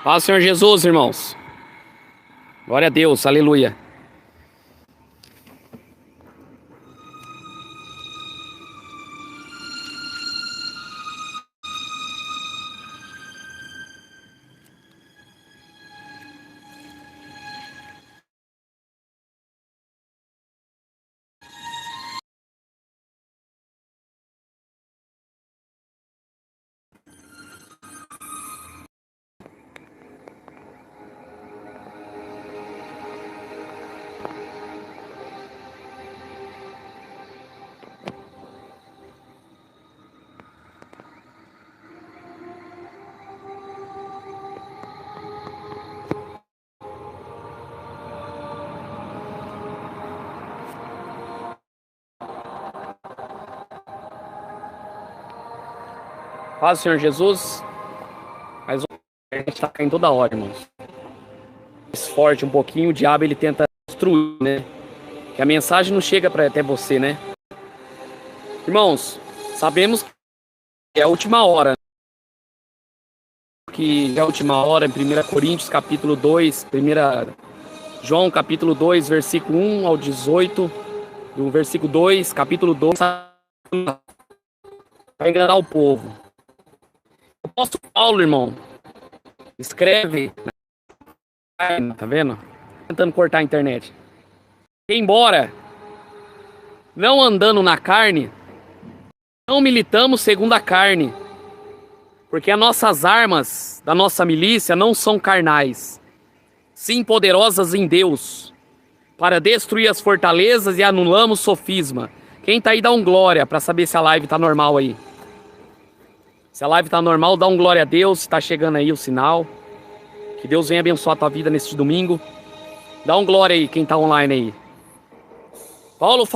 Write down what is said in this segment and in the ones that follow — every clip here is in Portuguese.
Paz, Senhor Jesus, irmãos. Glória a Deus, aleluia. Paz, Senhor Jesus. Mas a gente tá caindo toda hora, irmãos. Forte um pouquinho, o diabo ele tenta destruir, né? Que a mensagem não chega até você, né? Irmãos, sabemos que é a última hora. Que é a última hora, em 1 Coríntios capítulo 2, 1 João capítulo 2, versículo 1 ao 18, do versículo 2, capítulo 2, para enganar o povo. O apóstolo Paulo, irmão, escreve, tá vendo? Tentando cortar a internet. Embora não andando na carne, não militamos segundo a carne, porque as nossas armas da nossa milícia não são carnais, sim poderosas em Deus, para destruir as fortalezas e anulamos o sofisma. Quem tá aí dá um glória para saber se a live tá normal aí. Se a live tá normal, dá um glória a Deus. Tá chegando aí o sinal. Que Deus venha abençoar a tua vida neste domingo. Dá um glória aí, quem tá online aí. Paulo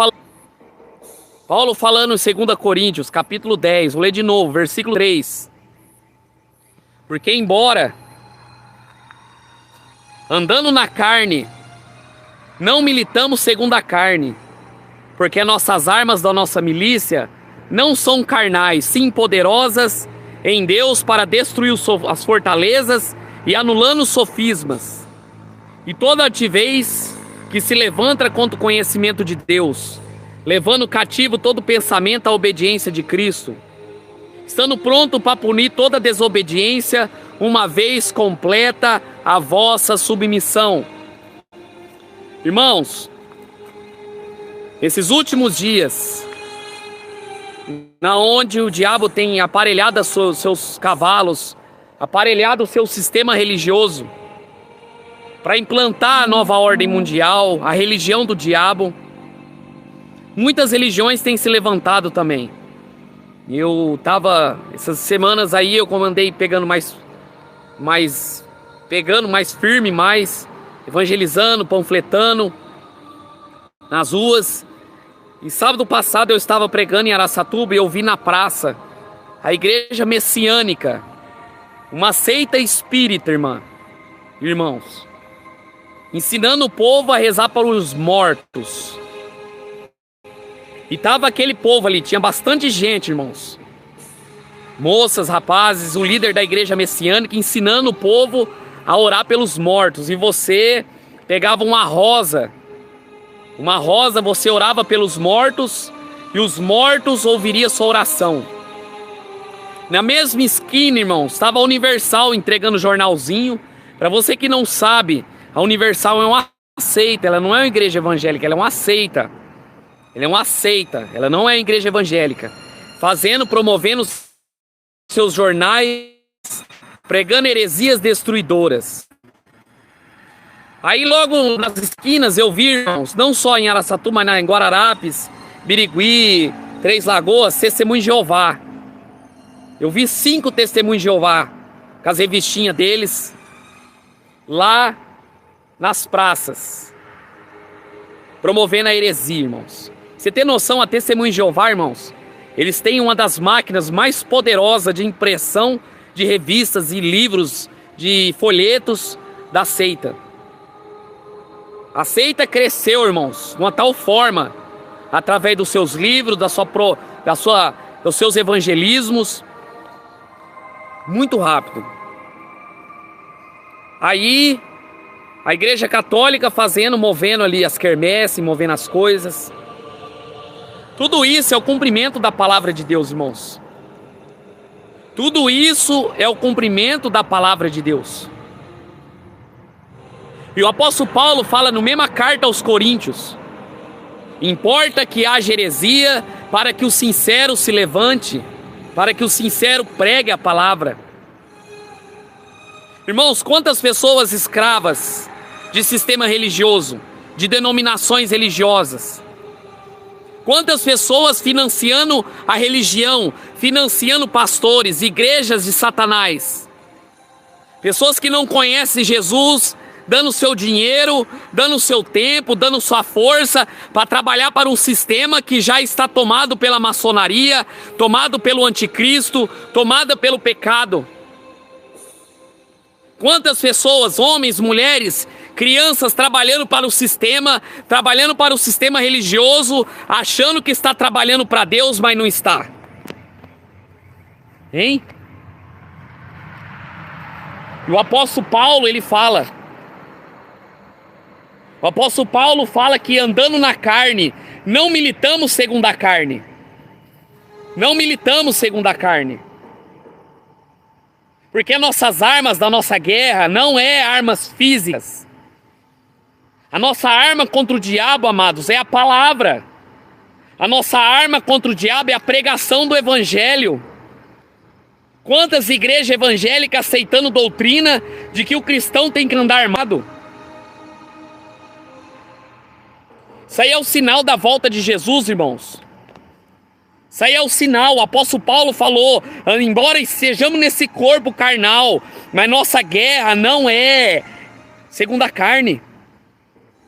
falando em 2 Coríntios, capítulo 10. Vou ler de novo, versículo 3. Porque embora andando na carne, não militamos segundo a carne. Porque nossas armas da nossa milícia não são carnais, sim poderosas em Deus para destruir as fortalezas e anulando os sofismas. E toda altivez que se levanta contra o conhecimento de Deus, levando cativo todo pensamento à obediência de Cristo, estando pronto para punir toda desobediência, uma vez completa a vossa submissão. Irmãos, esses últimos dias, na onde o diabo tem aparelhado seus cavalos, aparelhado o seu sistema religioso, para implantar a nova ordem mundial, a religião do diabo. Muitas religiões têm se levantado também. Eu tava, essas semanas aí, eu andei pegando mais firme, mais evangelizando, panfletando nas ruas. E sábado passado eu estava pregando em Araçatuba e eu vi na praça a igreja messiânica, uma seita espírita, irmãos, ensinando o povo a rezar para os mortos. E tava aquele povo ali, tinha bastante gente, irmãos, moças, rapazes, o líder da igreja messiânica ensinando o povo a orar pelos mortos. E você pegava uma rosa, você orava pelos mortos e os mortos ouviriam sua oração. Na mesma esquina, irmãos, estava a Universal entregando jornalzinho. Para você que não sabe, a Universal é uma seita, ela não é uma igreja evangélica, ela é uma seita. Ela é uma seita, ela não é igreja evangélica. Promovendo seus jornais, pregando heresias destruidoras. Aí logo nas esquinas eu vi, irmãos, não só em Araçatuba, mas em Guararapes, Birigui, Três Lagoas, Testemunho de Jeová. Eu vi 5 Testemunhos de Jeová, com as revistinhas deles, lá nas praças, promovendo a heresia, irmãos. Você tem noção, a Testemunho de Jeová, irmãos, eles têm uma das máquinas mais poderosas de impressão de revistas e livros, de folhetos da seita. A seita cresceu, irmãos, de uma tal forma, através dos seus livros, dos seus evangelismos, muito rápido. Aí, a Igreja Católica movendo ali as quermesses, movendo as coisas. Tudo isso é o cumprimento da palavra de Deus, irmãos. Tudo isso é o cumprimento da palavra de Deus. E o apóstolo Paulo fala na mesma carta aos Coríntios: importa que haja heresia, para que o sincero se levante, para que o sincero pregue a palavra. Irmãos, quantas pessoas escravas de sistema religioso, de denominações religiosas, quantas pessoas financiando a religião, financiando pastores, igrejas de Satanás, pessoas que não conhecem Jesus, dando seu dinheiro, dando seu tempo, dando sua força para trabalhar para um sistema que já está tomado pela maçonaria, tomado pelo anticristo, tomado pelo pecado. Quantas pessoas, homens, mulheres, crianças trabalhando para o sistema religioso, achando que está trabalhando para Deus, mas não está. Hein? E o apóstolo Paulo, ele fala. O apóstolo Paulo fala que andando na carne, não militamos segundo a carne. Não militamos segundo a carne. Porque nossas armas da nossa guerra não é armas físicas. A nossa arma contra o diabo, amados, é a palavra. A nossa arma contra o diabo é a pregação do evangelho. Quantas igrejas evangélicas aceitando doutrina de que o cristão tem que andar armado? Isso aí é o sinal da volta de Jesus, irmãos. Isso aí é o sinal. O apóstolo Paulo falou: embora estejamos nesse corpo carnal, mas nossa guerra não é segundo a carne,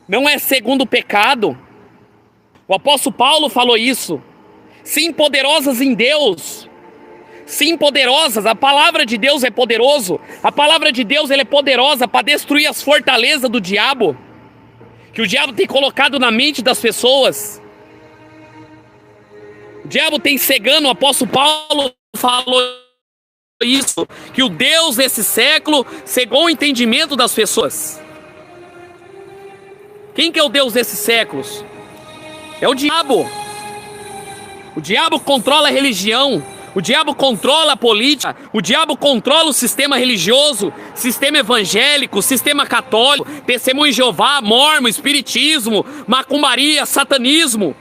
não é segundo o pecado. O apóstolo Paulo falou isso. Sim, poderosas em Deus. Sim, poderosas. A palavra de Deus é poderoso. A palavra de Deus, ela é poderosa para destruir as fortalezas do diabo, que o diabo tem colocado na mente das pessoas. O diabo tem cegando. O apóstolo Paulo falou isso, que o Deus desse século cegou o entendimento das pessoas. Quem que é o Deus desses séculos? É o diabo. O diabo controla a religião, o diabo controla a política, o diabo controla o sistema religioso, sistema evangélico, sistema católico, testemunho de Jeová, mórmon, espiritismo, macumbaria, satanismo.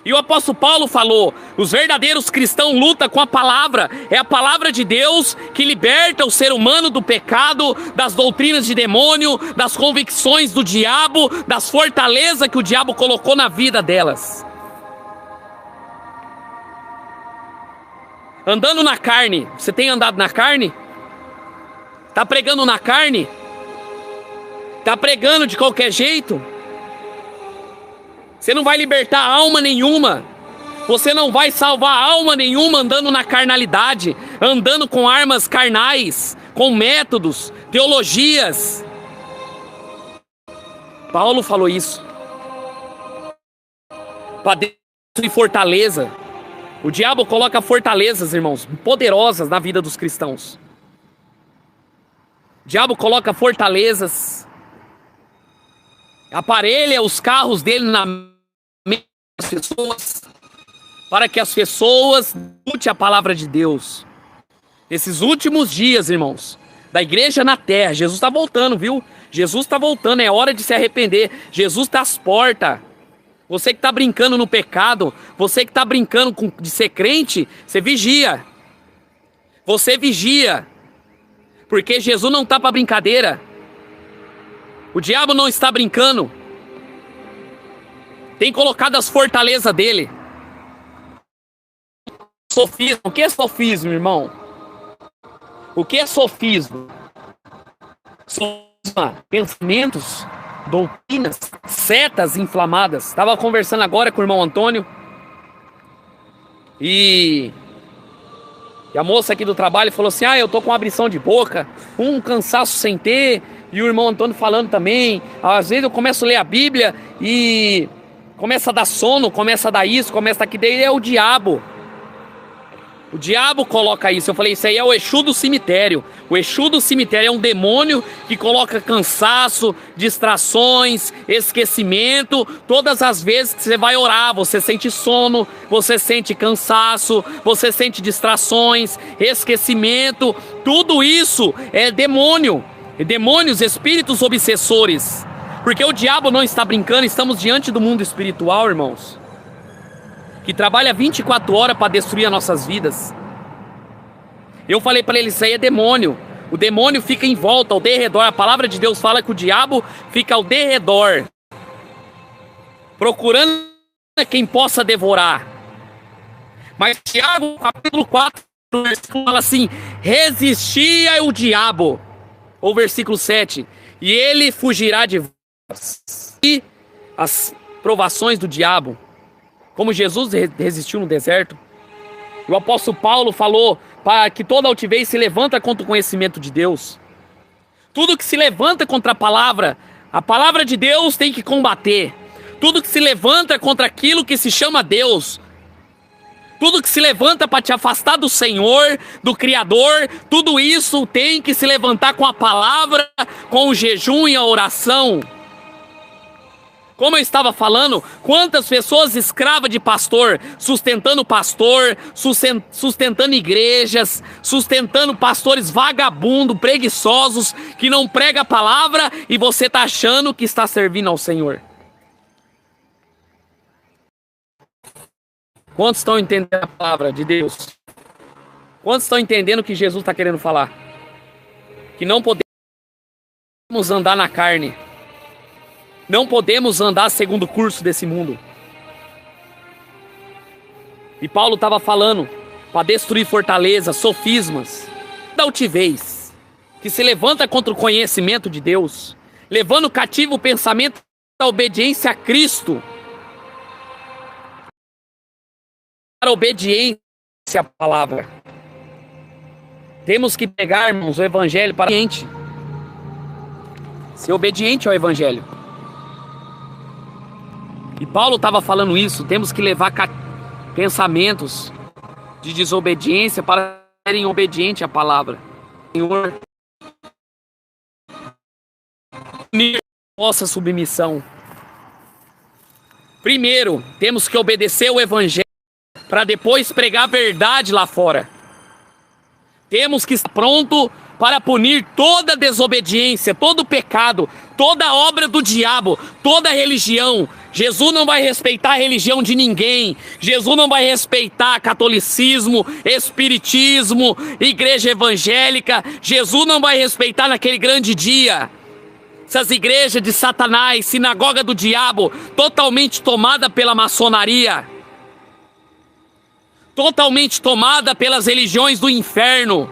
E o apóstolo Paulo falou: os verdadeiros cristãos lutam com a palavra. É a palavra de Deus que liberta o ser humano do pecado, das doutrinas de demônio, das convicções do diabo, das fortalezas que o diabo colocou na vida delas. Andando na carne. Você tem andado na carne? Tá pregando na carne? Tá pregando de qualquer jeito? Você não vai libertar alma nenhuma. Você não vai salvar alma nenhuma andando na carnalidade, andando com armas carnais, com métodos, teologias. Paulo falou isso. Para destruir fortaleza. O diabo coloca fortalezas, irmãos, poderosas na vida dos cristãos. O diabo coloca fortalezas, aparelha os carros dele na mente das pessoas, para que as pessoas escutem a palavra de Deus. Nesses últimos dias, irmãos, da igreja na terra, Jesus está voltando, viu? Jesus está voltando, é hora de se arrepender. Jesus está às portas. Você que está brincando no pecado, você que está brincando de ser crente, você vigia. Você vigia. Porque Jesus não está para brincadeira. O diabo não está brincando. Tem colocado as fortalezas dele. Sofismo. O que é sofismo, irmão? O que é sofismo? Pensamentos, doutrinas, setas inflamadas. Estava conversando agora com o irmão Antônio. E a moça aqui do trabalho falou assim: eu tô com uma abrição de boca, um cansaço sem ter. E o irmão Antônio falando também: às vezes eu começo a ler a Bíblia e começa a dar sono, começa a dar isso, começa a dar aquilo. Daí é o diabo. O diabo coloca isso. Eu falei, isso aí é o Exu do cemitério. O Exu do cemitério é um demônio que coloca cansaço, distrações, esquecimento. Todas as vezes que você vai orar, você sente sono, você sente cansaço, você sente distrações, esquecimento. Tudo isso é demônio. Demônios, espíritos obsessores. Porque o diabo não está brincando, estamos diante do mundo espiritual, irmãos, que trabalha 24 horas para destruir as nossas vidas. Eu falei para ele, isso aí é demônio. O demônio fica em volta, ao derredor. A palavra de Deus fala que o diabo fica ao derredor, procurando quem possa devorar. Mas Tiago, capítulo 4, fala assim, resistia o diabo. Ou versículo 7, e ele fugirá de vós. E as provações do diabo, como Jesus resistiu no deserto. O apóstolo Paulo falou para que toda altivez se levanta contra o conhecimento de Deus. Tudo que se levanta contra a palavra de Deus tem que combater. Tudo que se levanta contra aquilo que se chama Deus, tudo que se levanta para te afastar do Senhor, do Criador, tudo isso tem que se levantar com a palavra, com o jejum e a oração. Como eu estava falando, quantas pessoas escravas de pastor, sustentando igrejas, sustentando pastores vagabundos, preguiçosos, que não pregam a palavra e você está achando que está servindo ao Senhor. Quantos estão entendendo a palavra de Deus? Quantos estão entendendo o que Jesus está querendo falar? Que não podemos andar na carne. Não podemos andar segundo o curso desse mundo. E Paulo estava falando para destruir fortalezas, sofismas, da altivez, que se levanta contra o conhecimento de Deus, levando cativo o pensamento da obediência a Cristo, para a obediência à palavra. Temos que pegar, irmãos, o evangelho para ser obediente ao evangelho. E Paulo estava falando isso, temos que levar pensamentos de desobediência para serem obedientes à palavra. Senhor, unir nossa submissão. Primeiro, temos que obedecer o evangelho para depois pregar a verdade lá fora. Temos que estar pronto para punir toda desobediência, todo pecado, toda obra do diabo, toda religião. Jesus não vai respeitar a religião de ninguém. Jesus não vai respeitar catolicismo, espiritismo, igreja evangélica. Jesus não vai respeitar naquele grande dia. Essas igrejas de Satanás, sinagoga do diabo, totalmente tomada pela maçonaria, totalmente tomada pelas religiões do inferno.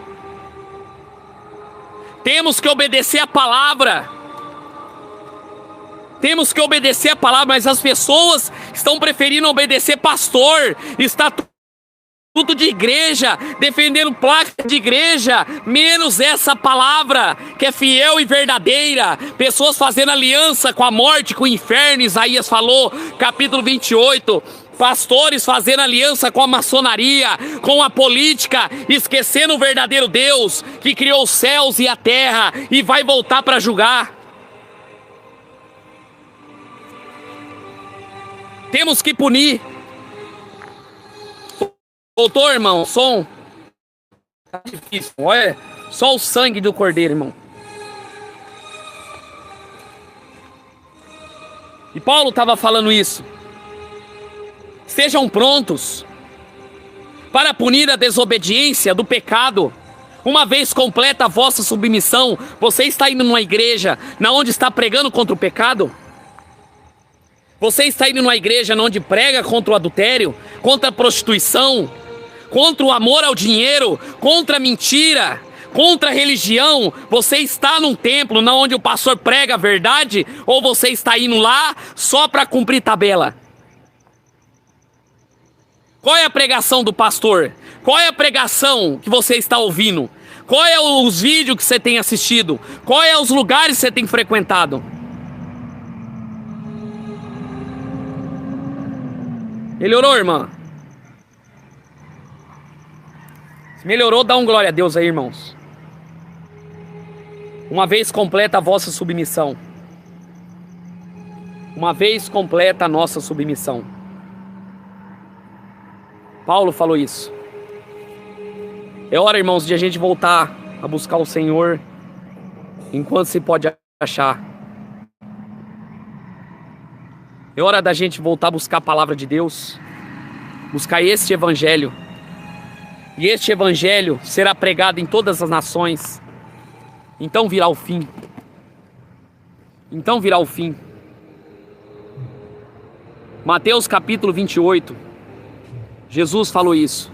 Temos que obedecer a palavra. Temos que obedecer a palavra, mas as pessoas estão preferindo obedecer pastor, estatuto de igreja, defendendo placa de igreja, menos essa palavra que é fiel e verdadeira. Pessoas fazendo aliança com a morte, com o inferno, Isaías falou, capítulo 28. Pastores fazendo aliança com a maçonaria, com a política, esquecendo o verdadeiro Deus que criou os céus e a terra e vai voltar para julgar. Temos que punir. Voltou, irmão, som. Tá difícil, olha, só o sangue do cordeiro, irmão. E Paulo estava falando isso. Estejam prontos para punir a desobediência do pecado. Uma vez completa a vossa submissão, você está indo numa igreja na onde está pregando contra o pecado? Você está indo numa igreja onde prega contra o adultério, contra a prostituição, contra o amor ao dinheiro, contra a mentira, contra a religião? Você está num templo onde o pastor prega a verdade, ou você está indo lá só para cumprir tabela? Qual é a pregação do pastor? Qual é a pregação que você está ouvindo? Qual é os vídeos que você tem assistido? Qual é os lugares que você tem frequentado? Melhorou, irmã? Se melhorou, dá um glória a Deus aí, irmãos. Uma vez completa a vossa submissão. Uma vez completa a nossa submissão. Paulo falou isso. É hora, irmãos, de a gente voltar a buscar o Senhor enquanto se pode achar. É hora da gente voltar a buscar a palavra de Deus, buscar este evangelho. E este evangelho será pregado em todas as nações. Então virá o fim. Então virá o fim. Mateus capítulo 28. Jesus falou isso.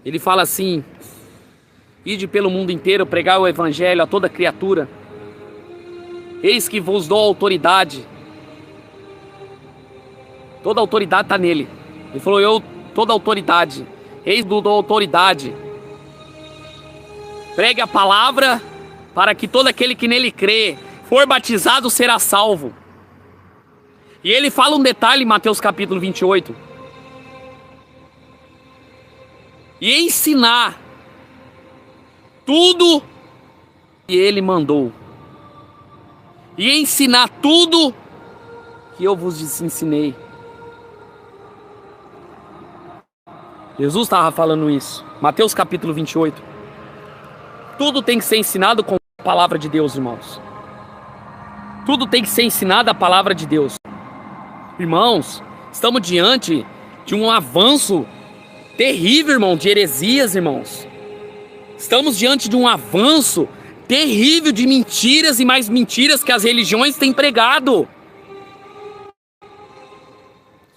Ele fala assim: ide pelo mundo inteiro pregar o evangelho a toda criatura. Eis que vos dou autoridade. Toda autoridade está nele. Ele falou: toda autoridade. Eis que vos dou autoridade. Pregue a palavra, para que todo aquele que nele crê, for batizado, será salvo. E ele fala um detalhe em Mateus capítulo 28. E ensinar tudo que ele mandou. E ensinar tudo que eu vos ensinei. Jesus estava falando isso. Mateus capítulo 28. Tudo tem que ser ensinado com a palavra de Deus, irmãos. Tudo tem que ser ensinado a palavra de Deus. Irmãos, estamos diante de um avanço terrível, irmão, de heresias, irmãos. Estamos diante de um avanço terrível de mentiras e mais mentiras que as religiões têm pregado.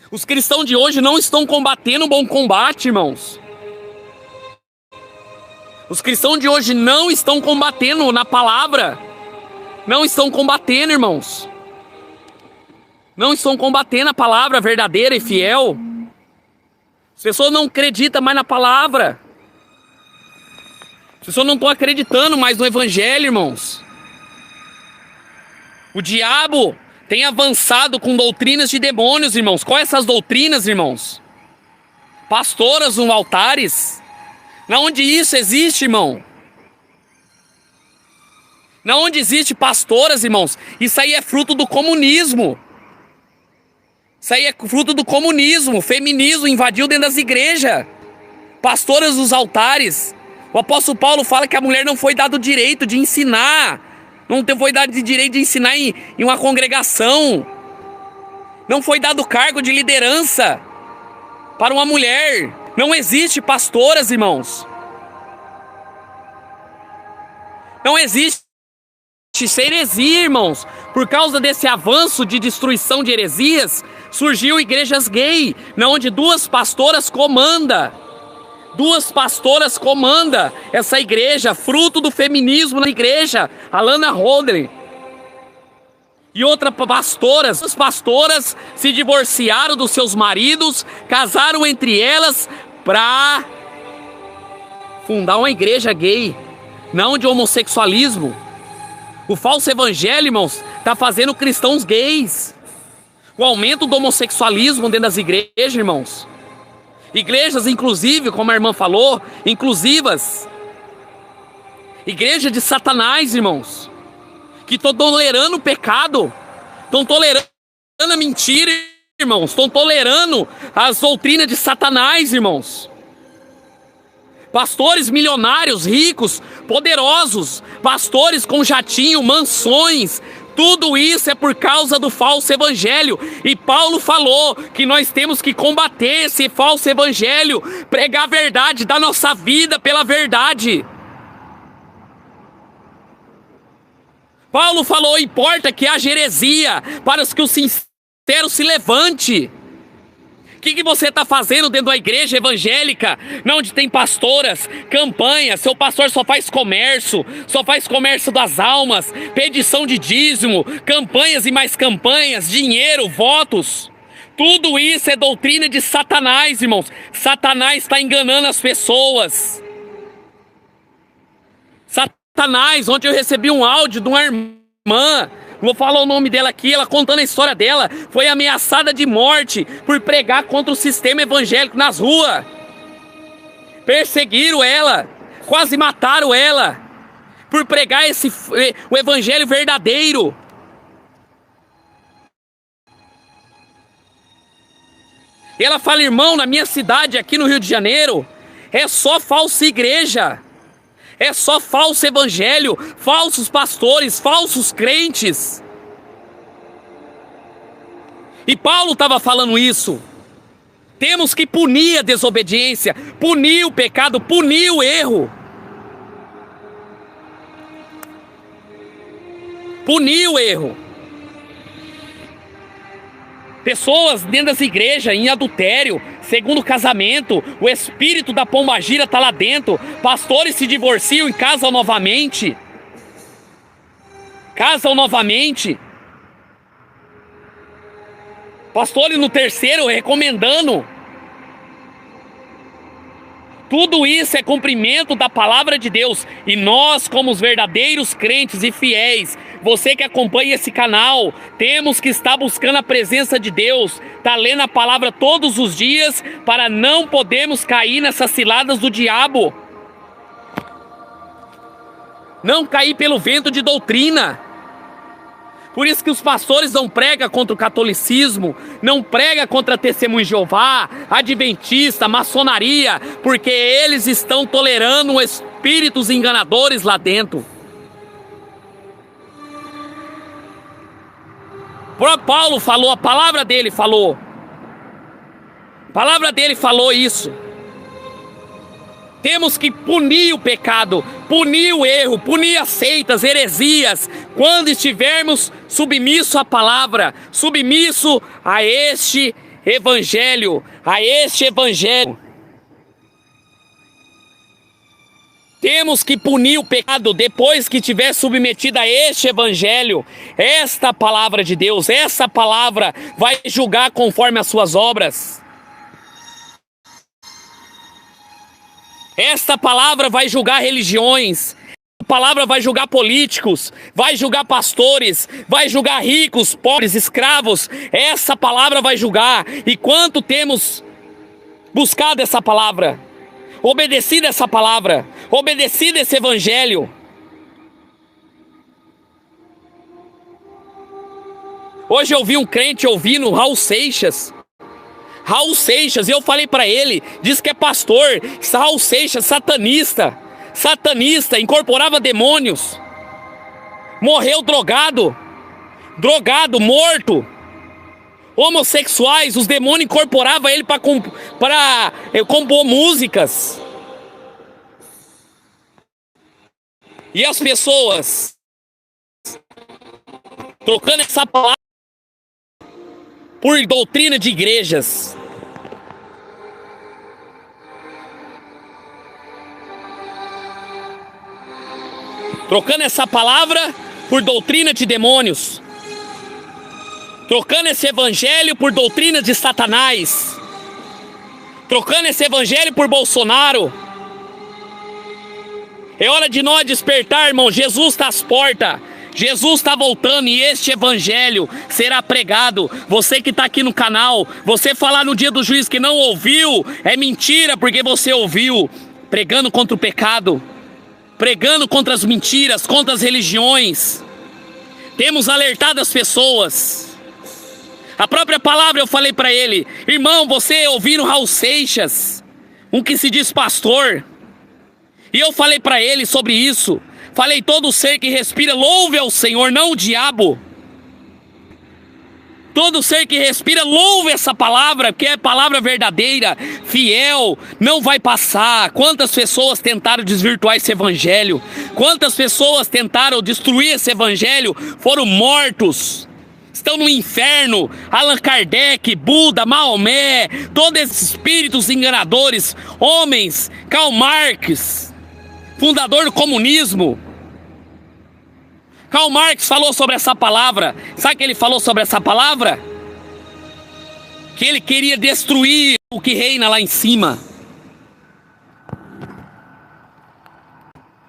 Os cristãos de hoje não estão combatendo um bom combate, irmãos. Os cristãos de hoje não estão combatendo na palavra. Não estão combatendo, irmãos. Não estão combatendo a palavra verdadeira e fiel. As pessoas não acreditam mais na palavra. As pessoas não estão acreditando mais no evangelho, irmãos. O diabo tem avançado com doutrinas de demônios, irmãos. Quais essas doutrinas, irmãos? Pastoras no altares. Na onde isso existe, irmão? Na onde existe pastoras, irmãos? Isso aí é fruto do comunismo. Isso aí é fruto do comunismo. O feminismo invadiu dentro das igrejas. Pastoras nos altares. O apóstolo Paulo fala que a mulher não foi dado o direito de ensinar. Não foi dado o direito de ensinar em uma congregação. Não foi dado o cargo de liderança para uma mulher. Não existe pastoras, irmãos. Não existe. Isso é heresia, irmãos. Por causa desse avanço de destruição de heresias, surgiu igrejas gay, onde duas pastoras comandam. Duas pastoras comandam essa igreja, fruto do feminismo na igreja, a Lana Holden. E outras pastoras, as pastoras se divorciaram dos seus maridos, casaram entre elas para fundar uma igreja gay, não de homossexualismo. O falso evangelho, irmãos, está fazendo cristãos gays. O aumento do homossexualismo dentro das igrejas, irmãos. Igrejas, inclusive, como a irmã falou, inclusivas. Igreja de Satanás, irmãos. Que estão tolerando o pecado. Estão tolerando a mentira, irmãos. Estão tolerando as doutrinas de Satanás, irmãos. Pastores milionários, ricos, poderosos. Pastores com jatinho, mansões. Tudo isso é por causa do falso evangelho. E Paulo falou que nós temos que combater esse falso evangelho, pregar a verdade, dar nossa vida pela verdade. Paulo falou: importa que haja heresia, para que o sincero se levante. O que você está fazendo dentro da igreja evangélica, onde tem pastoras, campanhas, seu pastor só faz comércio das almas, pedição de dízimo, campanhas e mais campanhas, dinheiro, votos. Tudo isso é doutrina de Satanás, irmãos. Satanás está enganando as pessoas. Satanás, ontem eu recebi um áudio de uma irmã Vou falar o nome dela aqui, ela contando a história dela. Foi ameaçada de morte por pregar contra o sistema evangélico nas ruas. Perseguiram ela, quase mataram ela por pregar o evangelho verdadeiro. E ela fala, irmão, na minha cidade, aqui no Rio de Janeiro, é só falsa igreja. É só falso evangelho, falsos pastores, falsos crentes. E Paulo estava falando isso. Temos que punir a desobediência, punir o pecado, punir o erro. Punir o erro. Pessoas dentro das igrejas em adultério, segundo casamento, o espírito da pombagira está lá dentro. Pastores se divorciam e casam novamente. Casam novamente. Pastores no terceiro recomendando. Tudo isso é cumprimento da palavra de Deus. E nós, como os verdadeiros crentes e fiéis, você que acompanha esse canal, temos que estar buscando a presença de Deus, tá lendo a palavra todos os dias, para não podermos cair nessas ciladas do diabo. Não cair pelo vento de doutrina. Por isso que os pastores não pregam contra o catolicismo, não pregam contra testemunho de Jeová, adventista, maçonaria, porque eles estão tolerando espíritos enganadores lá dentro. O próprio Paulo falou, a palavra dele falou. A palavra dele falou isso. Temos que punir o pecado, punir o erro, punir as seitas, heresias, quando estivermos submissos à palavra, submisso a este evangelho, a este evangelho. Temos que punir o pecado depois que estiver submetido a este evangelho. Esta palavra de Deus, essa palavra vai julgar conforme as suas obras. Esta palavra vai julgar religiões, a palavra vai julgar políticos, vai julgar pastores, vai julgar ricos, pobres, escravos. Essa palavra vai julgar. E quanto temos buscado essa palavra, obedecido essa palavra, obedecido esse evangelho. Hoje eu vi um crente ouvindo Raul Seixas, e eu falei pra ele, diz que é pastor, Raul Seixas, satanista, incorporava demônios, morreu drogado, morto, homossexuais, os demônios incorporavam ele para compor músicas, e as pessoas trocando essa palavra por doutrina de igrejas. Trocando essa palavra por doutrina de demônios. Trocando esse evangelho por doutrina de Satanás. Trocando esse evangelho por Bolsonaro. É hora de nós despertar, irmão. Jesus está às portas. Jesus está voltando e este evangelho será pregado. Você que está aqui no canal, você falar no dia do juízo que não ouviu, é mentira, porque você ouviu. Pregando contra o pecado, pregando contra as mentiras, contra as religiões. Temos alertado as pessoas. A própria palavra eu falei para ele, irmão, você ouvindo Raul Seixas, um que se diz pastor, e eu falei para ele sobre isso. Falei, todo ser que respira, louve ao Senhor, não o diabo. Todo ser que respira, louve essa palavra, que é palavra verdadeira, fiel, não vai passar. Quantas pessoas tentaram desvirtuar esse evangelho? Quantas pessoas tentaram destruir esse evangelho? Foram mortos. Estão no inferno. Allan Kardec, Buda, Maomé, todos esses espíritos enganadores, homens, Karl Marx, fundador do comunismo. Karl Marx falou sobre essa palavra. Sabe o que ele falou sobre essa palavra? Que ele queria destruir o que reina lá em cima.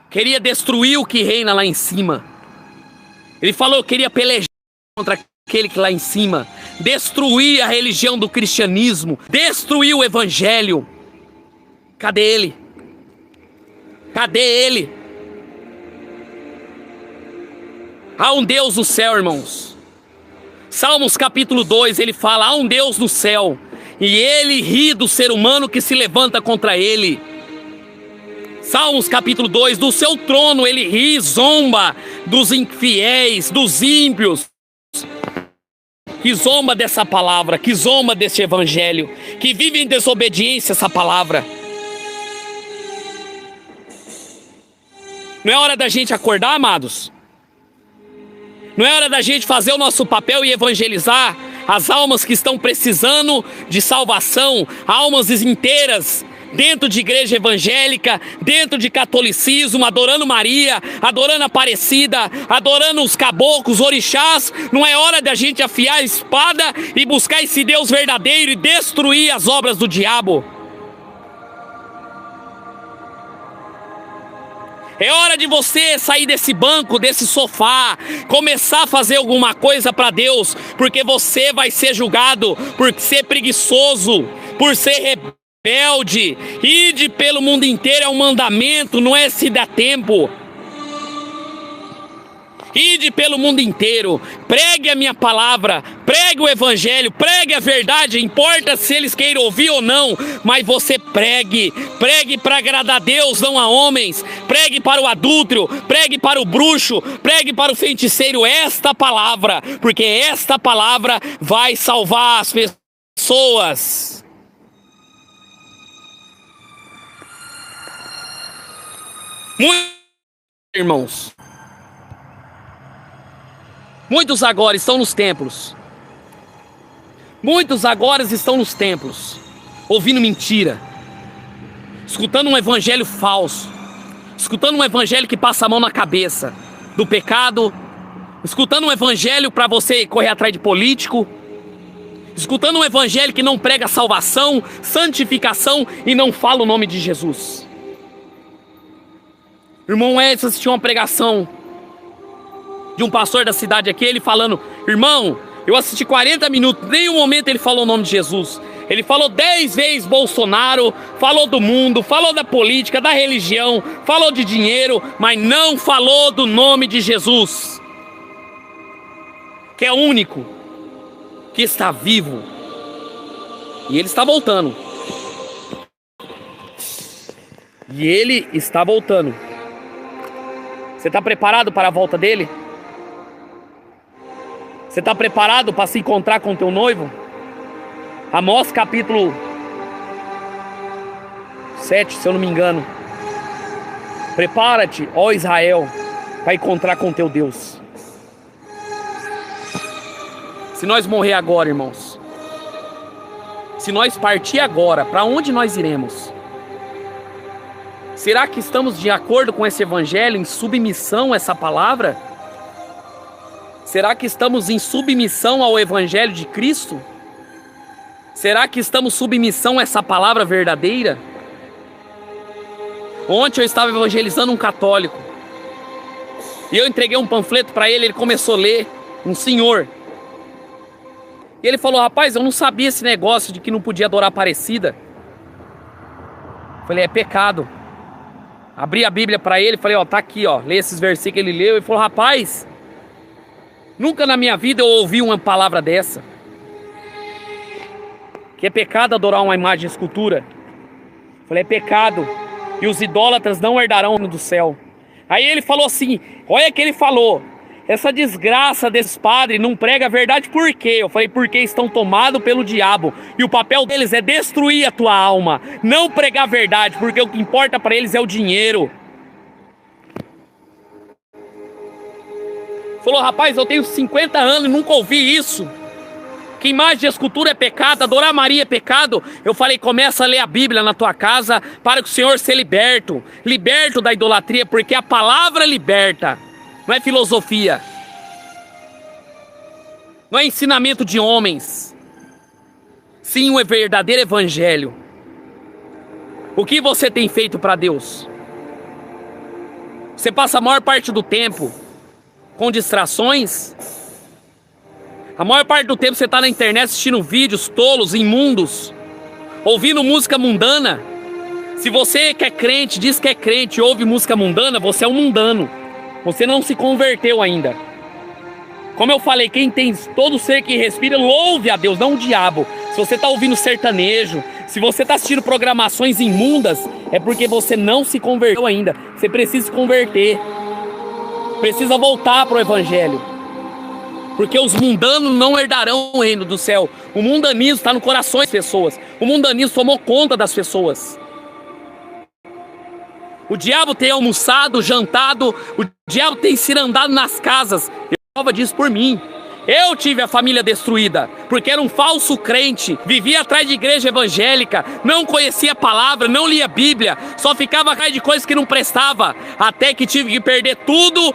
Queria destruir o que reina lá em cima. Ele falou: eu queria pelejar contra aquele que lá em cima, destruir a religião do cristianismo, destruir o evangelho. Cadê ele? Cadê ele? Há um Deus no céu, irmãos. Salmos capítulo 2, ele fala: há um Deus no céu, e ele ri do ser humano que se levanta contra ele. Salmos capítulo 2, do seu trono ele ri e zomba dos infiéis, dos ímpios, que zomba dessa palavra, que zomba desse evangelho, que vive em desobediência a essa palavra. Não é hora da gente acordar, amados? Não é hora da gente fazer o nosso papel e evangelizar as almas que estão precisando de salvação, almas inteiras, dentro de igreja evangélica, dentro de catolicismo, adorando Maria, adorando Aparecida, adorando os caboclos, orixás. Não é hora da gente afiar a espada e buscar esse Deus verdadeiro e destruir as obras do diabo. É hora de você sair desse banco, desse sofá, começar a fazer alguma coisa para Deus, porque você vai ser julgado por ser preguiçoso, por ser rebelde. Ide pelo mundo inteiro é um mandamento, não é se dá tempo. Ide pelo mundo inteiro, pregue a minha palavra, pregue o evangelho, pregue a verdade, importa se eles queiram ouvir ou não, mas você pregue para agradar a Deus, não a homens, pregue para o adúltero, pregue para o bruxo, pregue para o feiticeiro esta palavra, porque esta palavra vai salvar as pessoas. Muitos irmãos, muitos agora estão nos templos. Muitos agora estão nos templos, ouvindo mentira, escutando um evangelho falso, escutando um evangelho que passa a mão na cabeça do pecado, escutando um evangelho para você correr atrás de político, escutando um evangelho que não prega salvação, santificação e não fala o nome de Jesus. Irmão Edson assistiu uma pregação de um pastor da cidade aqui, ele falando: irmão, eu assisti 40 minutos, em nenhum momento ele falou o nome de Jesus. Ele falou 10 vezes Bolsonaro, falou do mundo, falou da política, da religião, falou de dinheiro, mas não falou do nome de Jesus, que é o único que está vivo. E ele está voltando. E ele está voltando. Você está preparado para a volta dele? Você está preparado para se encontrar com o teu noivo? Amós capítulo 7, se eu não me engano. Prepara-te, ó Israel, para encontrar com teu Deus. Se nós morrer agora, irmãos, se nós partir agora, para onde nós iremos? Será que estamos de acordo com esse evangelho, em submissão a essa palavra? Será que estamos em submissão ao evangelho de Cristo? Será que estamos em submissão a essa palavra verdadeira? Ontem eu estava evangelizando um católico e eu entreguei um panfleto para ele, ele começou a ler, um senhor. E ele falou: rapaz, eu não sabia esse negócio de que não podia adorar Aparecida. Eu falei: é pecado. Abri a Bíblia para ele, falei: ó, tá aqui, ó, lê esses versículos. Ele leu e falou: rapaz, nunca na minha vida eu ouvi uma palavra dessa, que é pecado adorar uma imagem de escultura. Eu falei: é pecado, e os idólatras não herdarão do céu. Aí ele falou assim, olha que ele falou: essa desgraça desses padres não prega a verdade, por quê? Eu falei: porque estão tomados pelo diabo, e o papel deles é destruir a tua alma, não pregar a verdade, porque o que importa para eles é o dinheiro. Falou: rapaz, eu tenho 50 anos e nunca ouvi isso, que imagem de escultura é pecado, adorar Maria é pecado. Eu falei: começa a ler a Bíblia na tua casa, para que o Senhor seja liberto da idolatria, porque a palavra liberta. Não é filosofia, não é ensinamento de homens, sim um verdadeiro evangelho. O que você tem feito para Deus? Você passa a maior parte do tempo com distrações. A maior parte do tempo você está na internet assistindo vídeos tolos, imundos, ouvindo música mundana. Se você que é crente, diz que é crente, ouve música mundana, você é um mundano. Você não se converteu ainda. Como eu falei, quem tem todo ser que respira, louve a Deus, não o diabo. Se você está ouvindo sertanejo, se você está assistindo programações imundas, é porque você não se converteu ainda. Você precisa se converter. Precisa voltar para o evangelho. Porque os mundanos não herdarão o reino do céu. O mundanismo está no coração das pessoas. O mundanismo tomou conta das pessoas. O diabo tem almoçado, jantado, o diabo tem cirandado nas casas. Eu prova disso por mim. Eu tive a família destruída, porque era um falso crente, vivia atrás de igreja evangélica, não conhecia a palavra, não lia a Bíblia, só ficava atrás de coisas que não prestava, até que tive que perder tudo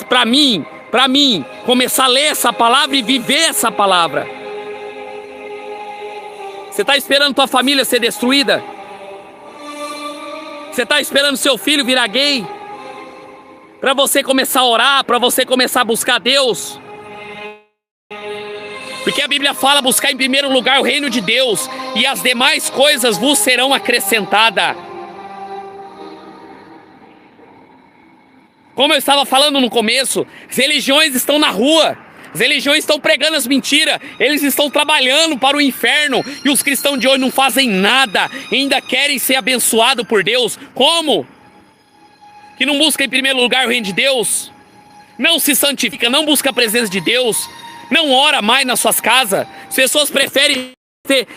para mim, começar a ler essa palavra e viver essa palavra. Você está esperando tua família ser destruída? Você está esperando seu filho virar gay? Para você começar a orar, para você começar a buscar Deus? Porque a Bíblia fala buscar em primeiro lugar o reino de Deus e as demais coisas vos serão acrescentadas. Como eu estava falando no começo, as religiões estão na rua, as religiões estão pregando as mentiras, eles estão trabalhando para o inferno e os cristãos de hoje não fazem nada, ainda querem ser abençoados por Deus. Como? Que não busca em primeiro lugar o reino de Deus, não se santifica, não busca a presença de Deus, não ora mais nas suas casas. As pessoas preferem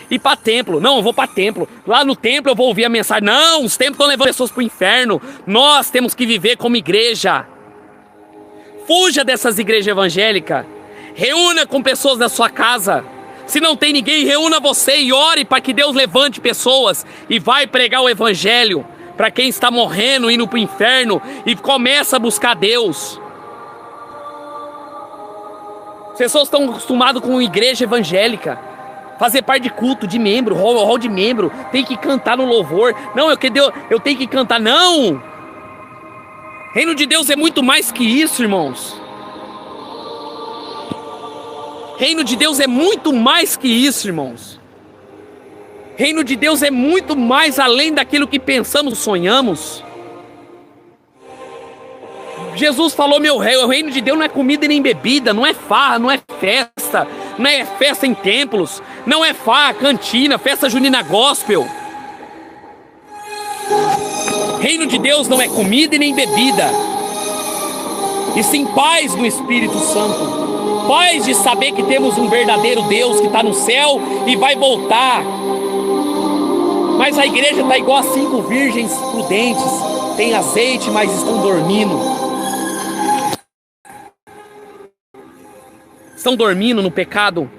ir para templo. Não, eu vou para templo. Lá no templo eu vou ouvir a mensagem. Não, os templos estão levando pessoas para o inferno. Nós temos que viver como igreja. Fuja dessas igrejas evangélicas. Reúna com pessoas da sua casa. Se não tem ninguém, reúna você e ore para que Deus levante pessoas e vai pregar o evangelho para quem está morrendo, indo para o inferno, e começa a buscar Deus. As pessoas estão acostumadas com igreja evangélica, fazer parte de culto, de membro, hall de membro, tem que cantar no louvor. Não, eu tenho que cantar. Não! Reino de Deus é muito mais que isso, irmãos. Reino de Deus é muito mais que isso, irmãos. Reino de Deus é muito mais além daquilo que pensamos, sonhamos. Jesus falou, o reino de Deus não é comida nem bebida, não é farra, não é festa, não é festa em templos, não é farra, cantina, festa junina gospel. Reino de Deus não é comida e nem bebida, e sim paz no Espírito Santo, paz de saber que temos um verdadeiro Deus que está no céu e vai voltar. Mas a igreja está igual a 5 virgens prudentes, tem azeite, mas estão dormindo. Estão dormindo no pecado,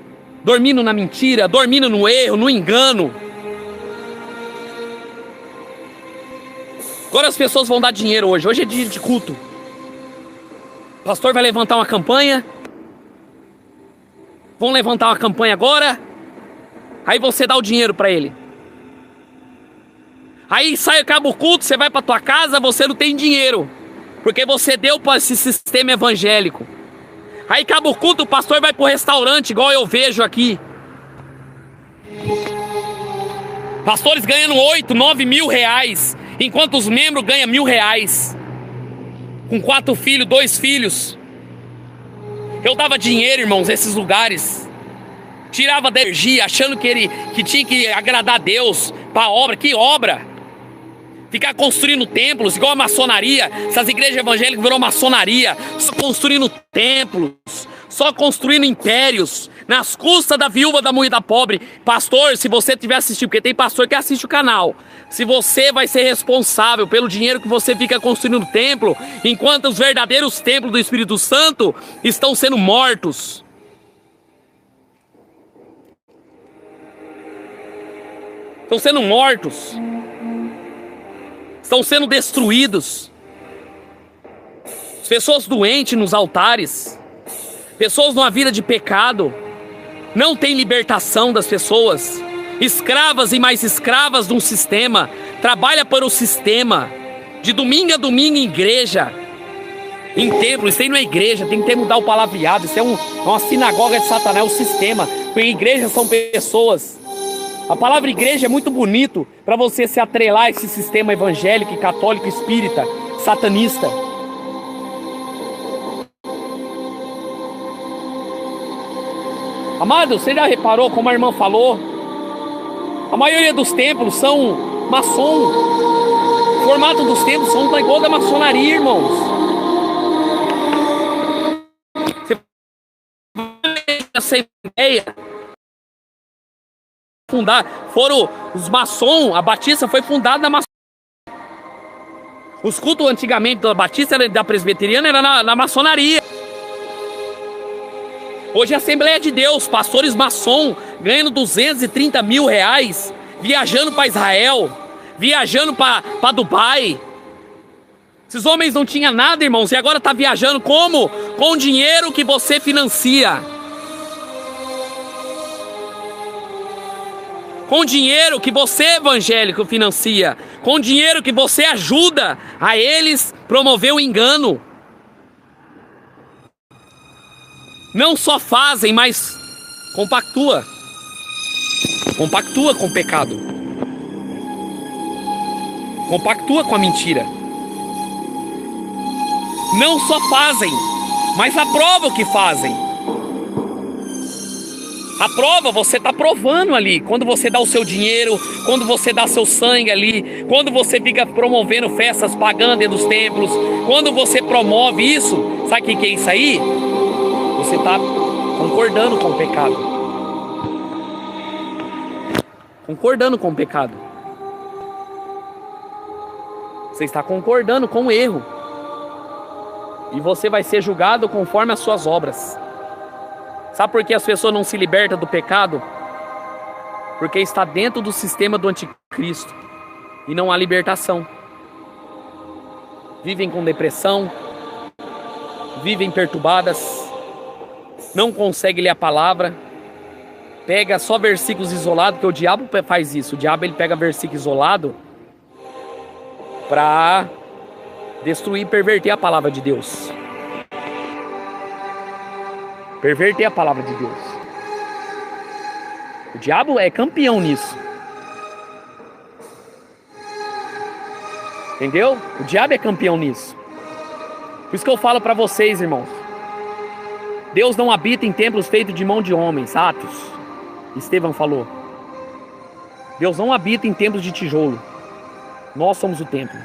dormindo na mentira, dormindo no erro, no engano. Agora as pessoas vão dar dinheiro hoje. Hoje é dia de culto. O pastor vai levantar uma campanha. Vão levantar uma campanha agora. Aí você dá o dinheiro para ele. Aí acaba o culto, você vai para tua casa, você não tem dinheiro, porque você deu para esse sistema evangélico. Aí acaba o culto, o pastor vai pro restaurante, igual eu vejo aqui. Pastores ganhando 8, 9 mil reais, enquanto os membros ganham R$1.000. Com 4 filhos, 2 filhos. Eu dava dinheiro, irmãos, nesses lugares. Tirava da energia, achando que tinha que agradar a Deus para obra. Que obra? Ficar construindo templos, igual a maçonaria. Essas igrejas evangélicas virou maçonaria. Só construindo templos, só construindo impérios, nas custas da viúva, da mulher, da pobre. Pastor, se você tiver assistindo, porque tem pastor que assiste o canal, se você vai ser responsável pelo dinheiro que você fica construindo no templo, enquanto os verdadeiros templos do Espírito Santo estão sendo mortos. Estão sendo mortos. Estão sendo destruídos. As pessoas doentes nos altares, pessoas numa vida de pecado, não tem libertação das pessoas, escravas e mais escravas de um sistema, trabalha para o sistema, de domingo a domingo em igreja, em templo. Isso aí não é igreja, tem que mudar o palavreado. Isso é uma sinagoga de Satanás, é um sistema. Porque igrejas são pessoas. A palavra igreja é muito bonito para você se atrelar a esse sistema evangélico, católico, espírita, satanista. Amado, você já reparou como a irmã falou? A maioria dos templos são maçom. O formato dos templos são igual da maçonaria, irmãos. Você essa ideia fundar, foram os maçons, a Batista foi fundada na maçonaria. Os cultos antigamente da Batista, da Presbiteriana, era na maçonaria. Hoje é a Assembleia de Deus, pastores maçom, ganhando 230 mil reais, viajando para Israel, viajando para Dubai. Esses homens não tinham nada, irmãos, e agora está viajando como? Com o dinheiro que você financia. Com o dinheiro que você, evangélico, financia. Com o dinheiro que você ajuda a eles promover o engano. Não só fazem, mas compactua. Compactua com o pecado. Compactua com a mentira. Não só fazem, mas aprova o que fazem. A prova, você está provando ali. Quando você dá o seu dinheiro, quando você dá seu sangue ali, quando você fica promovendo festas pagãs dentro dos templos, quando você promove isso, sabe o que é isso aí? Você está concordando com o pecado. Concordando com o pecado. Você está concordando com o erro. E você vai ser julgado conforme as suas obras. Sabe por que as pessoas não se libertam do pecado? Porque está dentro do sistema do anticristo. E não há libertação. Vivem com depressão. Vivem perturbadas. Não consegue ler a palavra, pega só versículos isolados, porque o diabo faz isso. O diabo ele pega versículo isolado para destruir e perverter a palavra de Deus. Perverter a palavra de Deus. O diabo é campeão nisso. Entendeu? O diabo é campeão nisso. Por isso que eu falo para vocês, irmãos. Deus não habita em templos feitos de mão de homens. Atos. Estevão falou. Deus não habita em templos de tijolo. Nós somos o templo.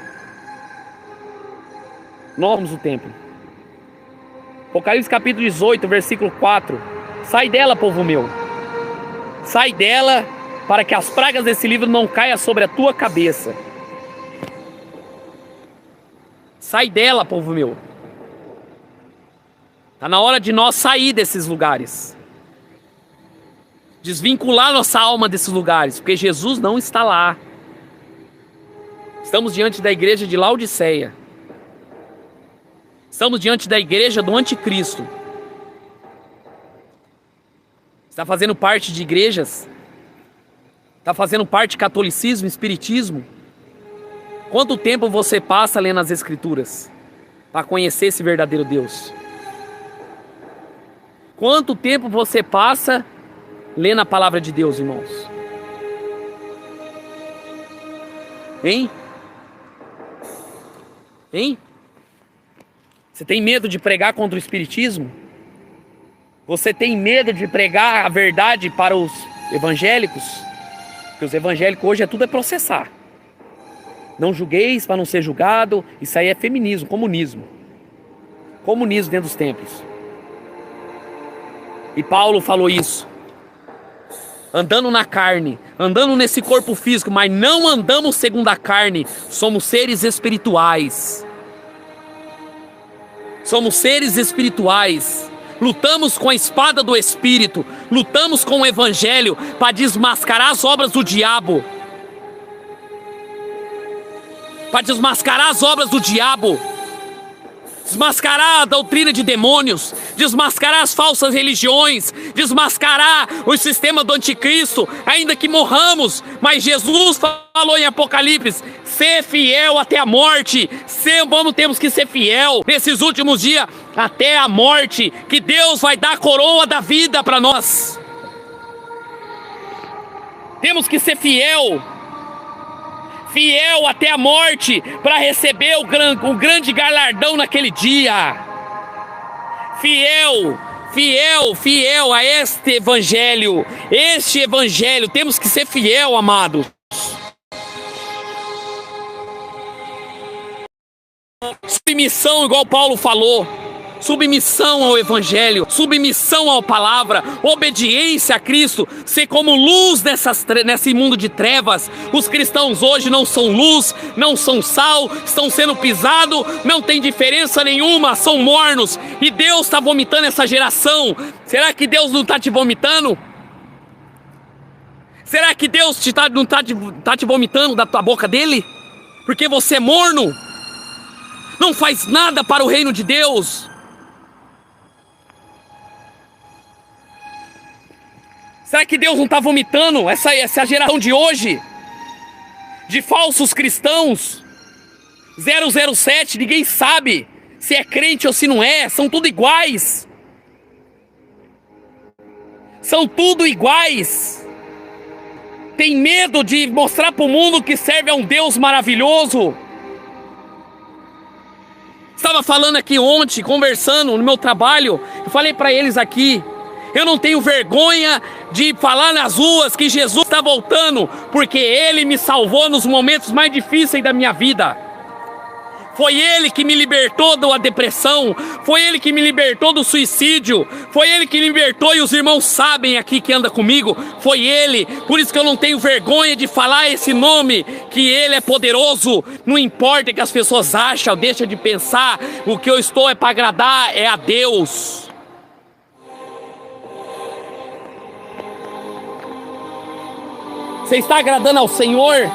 Nós somos o templo. Apocalipse capítulo 18, versículo 4. Sai dela, povo meu. Sai dela, para que as pragas desse livro não caiam sobre a tua cabeça. Sai dela, povo meu. Está na hora de nós sair desses lugares. Desvincular nossa alma desses lugares. Porque Jesus não está lá. Estamos diante da igreja de Laodiceia. Estamos diante da igreja do anticristo. Está fazendo parte de igrejas? Está fazendo parte de catolicismo, espiritismo? Quanto tempo você passa lendo as escrituras para conhecer esse verdadeiro Deus? Quanto tempo você passa lendo a palavra de Deus, irmãos? Hein? Hein? Você tem medo de pregar contra o espiritismo? Você tem medo de pregar a verdade para os evangélicos? Porque os evangélicos hoje tudo é processar. Não julgueis para não ser julgado. Isso aí é feminismo, comunismo. Comunismo dentro dos templos. E Paulo falou isso. Andando na carne, andando nesse corpo físico, mas não andamos segundo a carne. Somos seres espirituais. Somos seres espirituais. Lutamos com a espada do Espírito. Lutamos com o Evangelho para desmascarar as obras do diabo. Para desmascarar as obras do diabo. desmascarar a doutrina de demônios, desmascarar as falsas religiões, desmascarar o sistema do anticristo, ainda que morramos, mas Jesus falou em Apocalipse, ser fiel até a morte, temos que ser fiel nesses últimos dias, até a morte, que Deus vai dar a coroa da vida para nós. Temos que ser fiel até a morte, para receber o grande galardão naquele dia. Fiel a este evangelho, temos que ser fiel, amados. Submissão, igual Paulo falou, submissão ao evangelho, submissão à palavra, obediência a Cristo, ser como luz nesse mundo de trevas. Os cristãos hoje não são luz, não são sal, estão sendo pisados, não tem diferença nenhuma, são mornos, e Deus está vomitando essa geração. Será que Deus não está te vomitando? Será que Deus não está te vomitando da tua boca dele? Porque você é morno, não faz nada para o reino de Deus. Será que Deus não está vomitando essa geração de hoje? De falsos cristãos? 007, ninguém sabe se é crente ou se não é. São tudo iguais. São tudo iguais. Tem medo de mostrar para o mundo que serve a um Deus maravilhoso. Estava falando aqui ontem, conversando no meu trabalho. Eu falei para eles aqui, eu não tenho vergonha de falar nas ruas que Jesus está voltando, porque Ele me salvou nos momentos mais difíceis da minha vida. Foi Ele que me libertou da depressão, foi Ele que me libertou do suicídio, foi Ele que me libertou, e os irmãos sabem aqui que anda comigo, foi Ele. Por isso que eu não tenho vergonha de falar esse nome, que Ele é poderoso. Não importa o que as pessoas acham, deixa de pensar, o que eu estou é para agradar é a Deus. Você está agradando ao Senhor?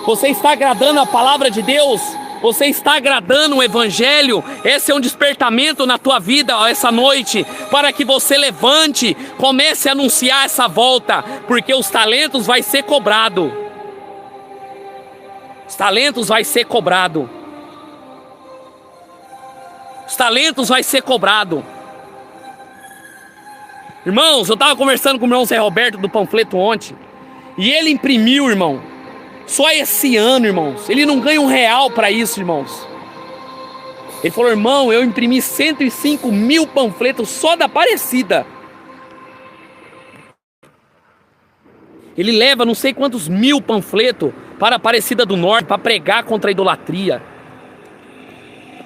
Você está agradando a palavra de Deus? Você está agradando o evangelho? Esse é um despertamento na tua vida essa noite, para que você levante, comece a anunciar essa volta, porque os talentos vai ser cobrado. Os talentos vai ser cobrado. Os talentos vai ser cobrado. Irmãos, eu estava conversando com o irmão Zé Roberto do panfleto ontem, e ele imprimiu, irmão, só esse ano, irmãos, ele não ganha R$1 para isso, irmãos. Ele falou, irmão, eu imprimi 105 mil panfletos só da Aparecida. Ele leva não sei quantos mil panfletos para a Aparecida do Norte, para pregar contra a idolatria.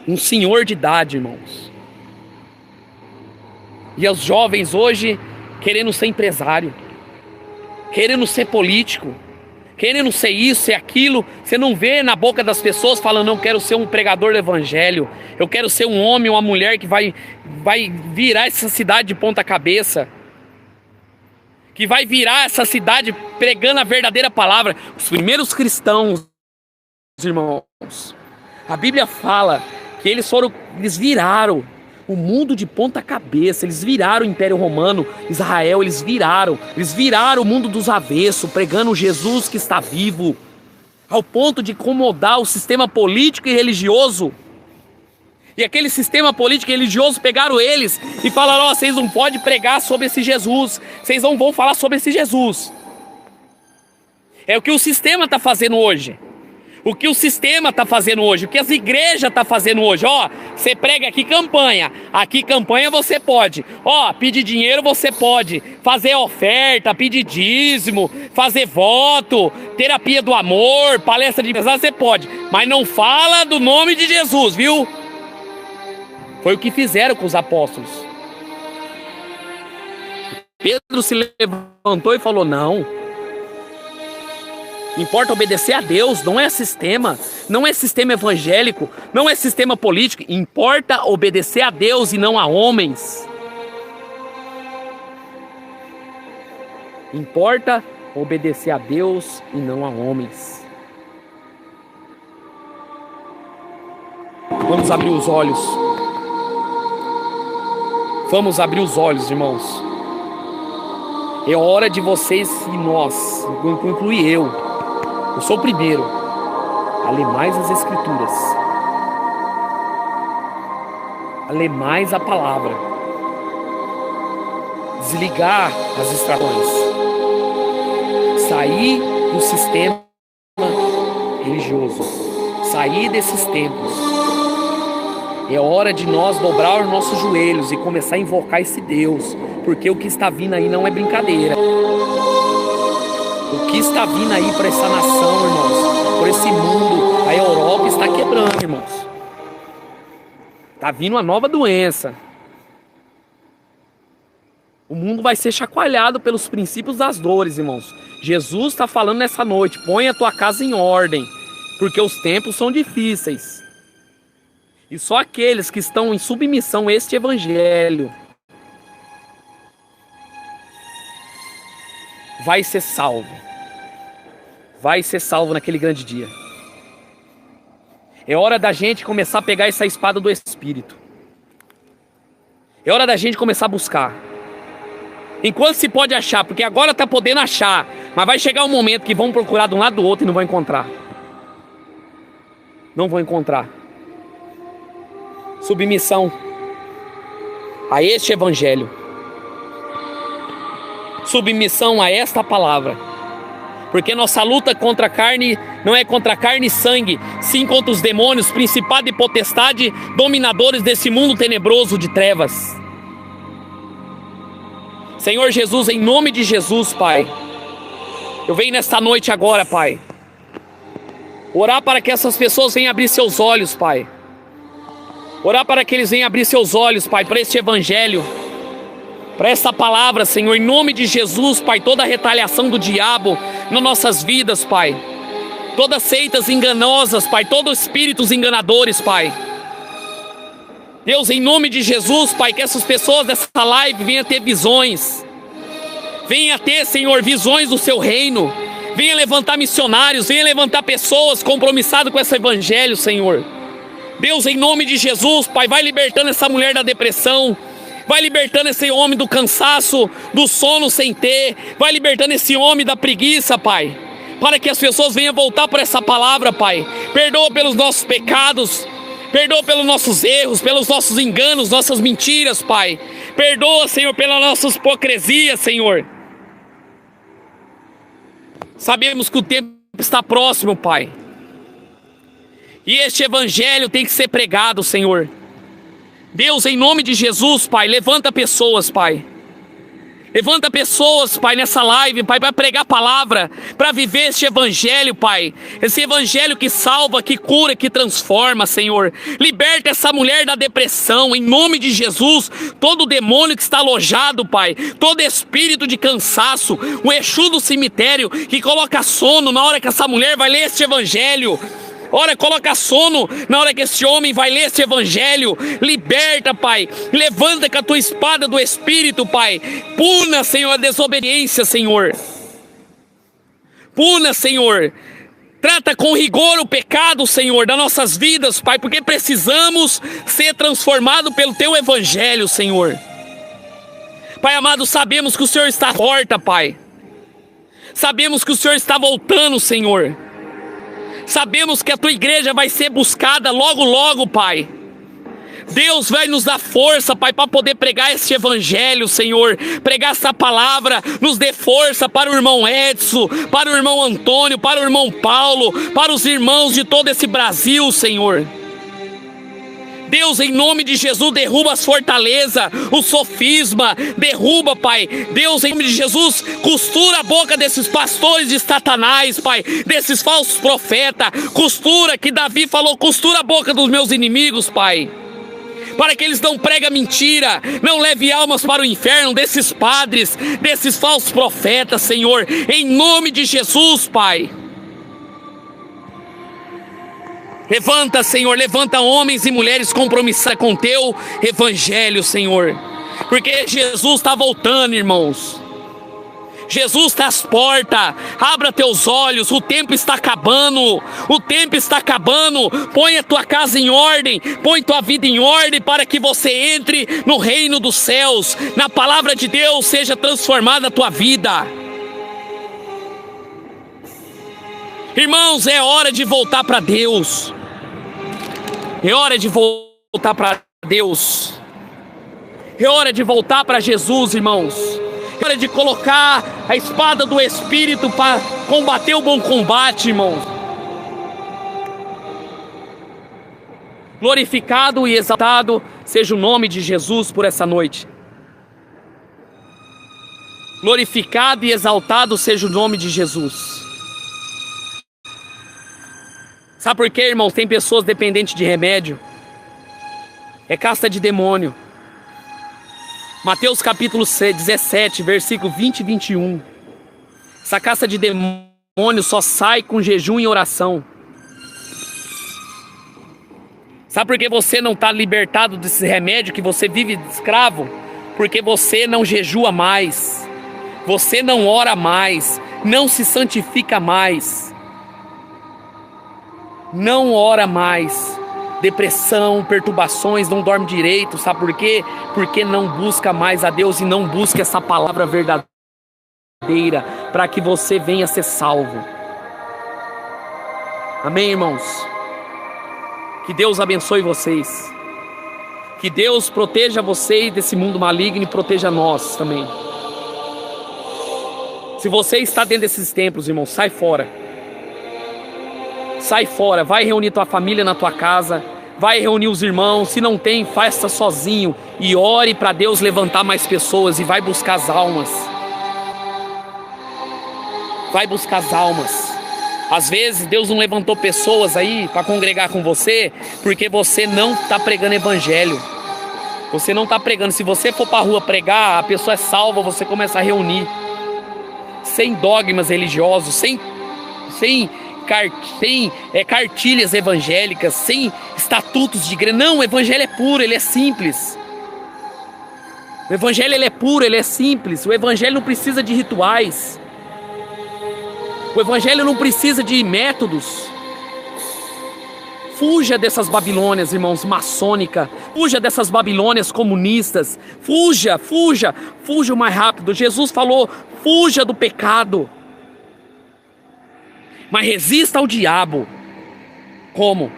Um senhor de idade, irmãos. E os jovens hoje querendo ser empresário, querendo ser político, querendo ser isso, ser aquilo. Você não vê na boca das pessoas falando, não, quero ser um pregador do evangelho, eu quero ser um homem, uma mulher que vai virar essa cidade de ponta cabeça, que vai virar essa cidade pregando a verdadeira palavra. Os primeiros cristãos, irmãos, a Bíblia fala que eles viraram o mundo de ponta cabeça, eles viraram o Império Romano, Israel, eles viraram o mundo dos avessos, pregando Jesus que está vivo, ao ponto de incomodar o sistema político e religioso. E aquele sistema político e religioso pegaram eles e falaram, ó, vocês não podem pregar sobre esse Jesus, vocês não vão falar sobre esse Jesus. É o que o sistema está fazendo hoje. O que o sistema está fazendo hoje, o que as igrejas estão fazendo hoje, ó, você prega aqui campanha você pode, ó, pedir dinheiro você pode, fazer oferta, pedir dízimo, fazer voto, terapia do amor, palestra de empresário você pode, mas não fala do nome de Jesus, viu? Foi o que fizeram com os apóstolos. Pedro se levantou e falou, não. Importa obedecer a Deus, não é sistema evangélico, não é sistema político. Importa obedecer a Deus e não a homens. Importa obedecer a Deus e não a homens. Vamos abrir os olhos. Vamos abrir os olhos, irmãos. É hora de vocês e nós, inclui eu sou o primeiro a ler mais as Escrituras, a ler mais a palavra, desligar as distrações, sair do sistema religioso, sair desses templos. É hora de nós dobrar os nossos joelhos e começar a invocar esse Deus, porque o que está vindo aí não é brincadeira. O que está vindo aí para essa nação, irmãos, por esse mundo, a Europa está quebrando, irmãos. Está vindo uma nova doença. O mundo vai ser chacoalhado pelos princípios das dores, irmãos. Jesus está falando nessa noite: põe a tua casa em ordem, porque os tempos são difíceis. E só aqueles que estão em submissão a este evangelho vai ser salvo. Vai ser salvo naquele grande dia. É hora da gente começar a pegar essa espada do Espírito. É hora da gente começar a buscar. Enquanto se pode achar, porque agora está podendo achar, mas vai chegar um momento que vão procurar de um lado do outro e não vão encontrar. Não vão encontrar. Submissão a este evangelho. Submissão a esta palavra. Porque nossa luta contra a carne não é contra carne e sangue, sim contra os demônios, principado e potestade, dominadores desse mundo tenebroso de trevas. Senhor Jesus, em nome de Jesus, Pai, eu venho nesta noite agora, Pai, orar para que essas pessoas venham abrir seus olhos, Pai. Orar para que eles venham abrir seus olhos, Pai, para este evangelho, para essa palavra, Senhor, em nome de Jesus, Pai. Toda a retaliação do diabo nas nossas vidas, Pai, todas seitas enganosas, Pai, todos espíritos enganadores, Pai. Deus, em nome de Jesus, Pai, que essas pessoas dessa live venham ter visões, venham ter, Senhor, visões do seu reino, venha levantar missionários, venha levantar pessoas compromissadas com esse evangelho, Senhor. Deus, em nome de Jesus, Pai, vai libertando essa mulher da depressão, vai libertando esse homem do cansaço, do sono sem ter, vai libertando esse homem da preguiça, Pai, para que as pessoas venham voltar para essa palavra, Pai. Perdoa pelos nossos pecados, perdoa pelos nossos erros, pelos nossos enganos, nossas mentiras, Pai. Perdoa, Senhor, pela nossa hipocrisia, Senhor. Sabemos que o tempo está próximo, Pai, e este evangelho tem que ser pregado, Senhor. Deus, em nome de Jesus, Pai, levanta pessoas, Pai. Levanta pessoas, Pai, nessa live, Pai, para pregar a palavra, para viver este evangelho, Pai. Esse evangelho que salva, que cura, que transforma, Senhor. Liberta essa mulher da depressão, em nome de Jesus. Todo demônio que está alojado, Pai, todo espírito de cansaço, o Exu do cemitério que coloca sono na hora que essa mulher vai ler este evangelho. Ora, coloca sono na hora que esse homem vai ler esse evangelho. Liberta, Pai. Levanta com a tua espada do Espírito, Pai. Puna, Senhor, a desobediência, Senhor. Puna, Senhor. Trata com rigor o pecado, Senhor, das nossas vidas, Pai, porque precisamos ser transformados pelo teu evangelho, Senhor. Pai amado, sabemos que o Senhor está à porta, Pai. Sabemos que o Senhor está voltando, Senhor. Sabemos que a tua igreja vai ser buscada logo, logo, Pai. Deus vai nos dar força, Pai, para poder pregar este evangelho, Senhor. Pregar essa palavra, nos dê força para o irmão Edson, para o irmão Antônio, para o irmão Paulo, para os irmãos de todo esse Brasil, Senhor. Deus, em nome de Jesus, derruba as fortalezas, o sofisma, derruba, Pai. Deus, em nome de Jesus, costura a boca desses pastores de Satanás, Pai, desses falsos profetas. Costura, que Davi falou, costura a boca dos meus inimigos, Pai, para que eles não pregam mentira, não leve almas para o inferno, desses padres, desses falsos profetas, Senhor, em nome de Jesus, Pai. Levanta, Senhor, levanta homens e mulheres compromissados com teu evangelho, Senhor, porque Jesus está voltando, irmãos. Jesus está às portas. Abra teus olhos, o tempo está acabando. O tempo está acabando. Põe a tua casa em ordem, põe tua vida em ordem para que você entre no reino dos céus. Na palavra de Deus seja transformada a tua vida. Irmãos, é hora de voltar para Deus. É hora de voltar para Deus. É hora de voltar para Jesus, irmãos. É hora de colocar a espada do Espírito para combater o bom combate, irmãos. Glorificado e exaltado seja o nome de Jesus por essa noite. Glorificado e exaltado seja o nome de Jesus. Sabe por quê, irmãos? Tem pessoas dependentes de remédio. É casta de demônio. Mateus capítulo 17, versículo 20 e 21. Essa casta de demônio só sai com jejum e oração. Sabe por que você não está libertado desse remédio que você vive escravo? Porque você não jejua mais. Você não ora mais. Não se santifica mais. Não ora mais. Depressão, perturbações, não dorme direito. Sabe por quê? Porque não busca mais a Deus e não busca essa palavra verdadeira para que você venha ser salvo. Amém, irmãos? Que Deus abençoe vocês. Que Deus proteja vocês desse mundo maligno e proteja nós também. Se você está dentro desses templos, irmão, sai fora. Sai fora, vai reunir tua família na tua casa, vai reunir os irmãos. Se não tem, faça sozinho e ore para Deus levantar mais pessoas e vai buscar as almas. Vai buscar as almas. Às vezes Deus não levantou pessoas aí para congregar com você porque você não está pregando evangelho. Você não está pregando. Se você for para a rua pregar, a pessoa é salva, você começa a reunir. Sem dogmas religiosos, sem cartilhas evangélicas, sem estatutos de igreja. Não, o evangelho é puro, ele é simples. O evangelho ele é puro, ele é simples. O evangelho não precisa de rituais. O evangelho não precisa de métodos. Fuja dessas Babilônias, irmãos, maçônica. Fuja dessas Babilônias comunistas. Fuja o mais rápido. Jesus falou, fuja do pecado. Mas resista ao diabo. Como?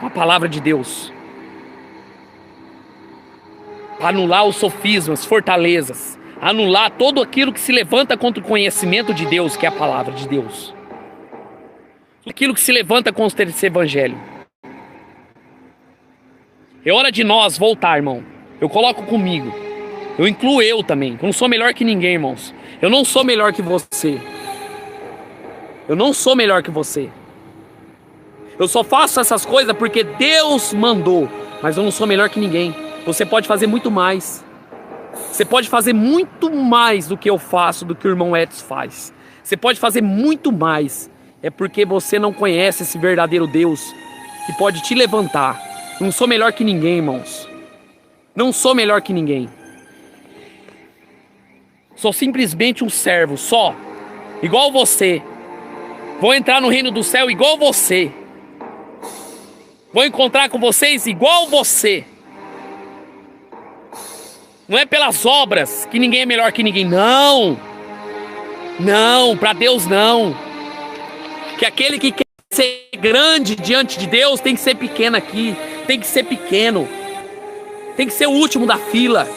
Com a palavra de Deus. Anular os sofismas, fortalezas. Anular todo aquilo que se levanta contra o conhecimento de Deus, que é a palavra de Deus. Aquilo que se levanta contra esse evangelho. É hora de nós voltar, irmão. Eu coloco comigo. Eu incluo eu também. Eu não sou melhor que ninguém, irmãos. Eu não sou melhor que você. Eu não sou melhor que você. Eu só faço essas coisas porque Deus mandou. Mas eu não sou melhor que ninguém. Você pode fazer muito mais. Você pode fazer muito mais do que eu faço, do que o irmão Edson faz. Você pode fazer muito mais. É porque você não conhece esse verdadeiro Deus que pode te levantar. Não sou melhor que ninguém, irmãos. Não sou melhor que ninguém. Sou simplesmente um servo, só. Igual você. Vou entrar no reino do céu igual você. Vou encontrar com vocês igual você. Não é pelas obras que ninguém é melhor que ninguém. Não. Não, para Deus não. Que aquele que quer ser grande diante de Deus tem que ser pequeno aqui. Tem que ser pequeno. Tem que ser o último da fila.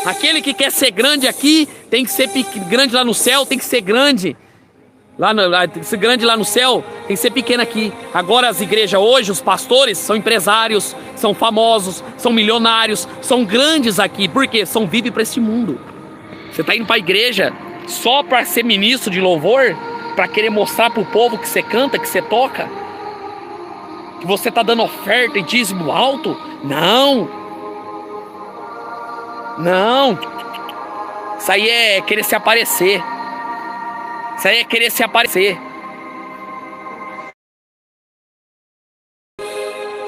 Aquele que quer ser grande aqui tem que ser grande lá no céu. Tem que ser grande. Tem que ser grande lá no céu, tem que ser pequeno aqui. Agora as igrejas hoje, os pastores são empresários, são famosos, são milionários, são grandes aqui. Por quê? Vivem para este mundo. Você está indo para a igreja só para ser ministro de louvor? Para querer mostrar para o povo que você canta, que você toca? Que você está dando oferta e dízimo alto? Não. Não. Isso aí é querer se aparecer. Isso aí é querer se aparecer.